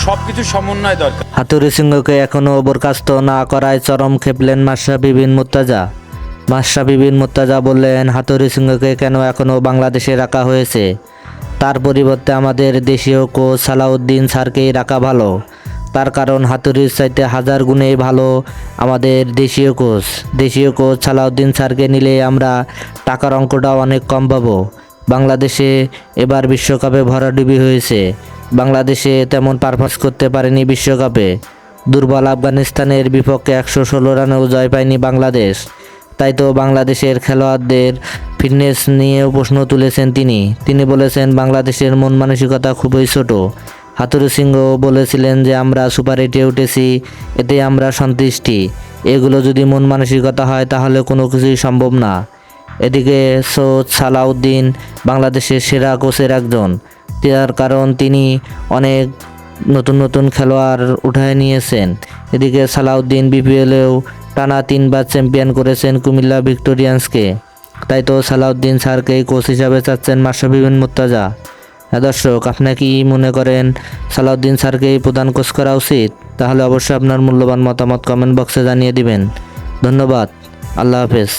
সবকিছু সমন্বয় দরকার। হাতুড়ি সিংহকে এখনও বরখাস্ত না করায় চরম খেপলেন মাশরাফি বিন মুর্তজা। মাশরাফি বিন মুর্তজা বললেন, হাতুড়ি সিংহকে কেন এখনও বাংলাদেশে রাখা হয়েছে? তার পরিবর্তে আমাদের দেশীয় কোচ সালাউদ্দিন স্যারকেই রাখা ভালো। তার কারণ হাতুড়ির চাইতে হাজার গুণেই ভালো আমাদের দেশীয় কোচ। দেশীয় কোচ সালাউদ্দিন স্যারকে নিলে আমরা টাকার অঙ্কটাও অনেক কম পাবো। বাংলাদেশে এবার বিশ্বকাপে ভরাডুবি হয়েছে। বাংলাদেশে তেমন পারফরমেন্স করতে পারেনি বিশ্বকাপে। দুর্বল আফগানিস্তানের বিপক্ষে 116 রানেও জয় পায়নি বাংলাদেশ। তাই তো বাংলাদেশের খেলোয়াড়দের ফিটনেস নিয়েও প্রশ্ন তুলেছেন তিনি বলেছেন, বাংলাদেশের মন মানসিকতা খুবই ছোট। হাতুড়ি সিংহ বলেছিলেন যে আমরা সুপার 8-এ উঠেছি, এতে আমরা সন্তুষ্টি। এগুলো যদি মন মানসিকতা হয় তাহলে কোনো কিছুই সম্ভব না। এদিকে সৈয়দ সালাউদ্দিন বাংলাদেশের সেরা কোচের একজন। তার কারণ তিনি অনেক নতুন খেলোয়াড় উঠায় নিয়েছেন। এদিকে সালাউদ্দিন বিপিএলেও টানা 3বার চ্যাম্পিয়ন করেছেন কুমিল্লা ভিক্টোরিয়ান্সকে। তাই তো সালাউদ্দিন স্যারকেই কোচ হিসাবে চাচ্ছেন মাশরাফি বিন মুর্তজা। দর্শক, আপনি কি মনে করেন সালাউদ্দিন স্যারকেই প্রধান কোচ করা উচিত? তাহলে অবশ্যই আপনার মূল্যবান মতামত কমেন্ট বক্সে জানিয়ে দিবেন। ধন্যবাদ। আল্লাহ হাফেজ।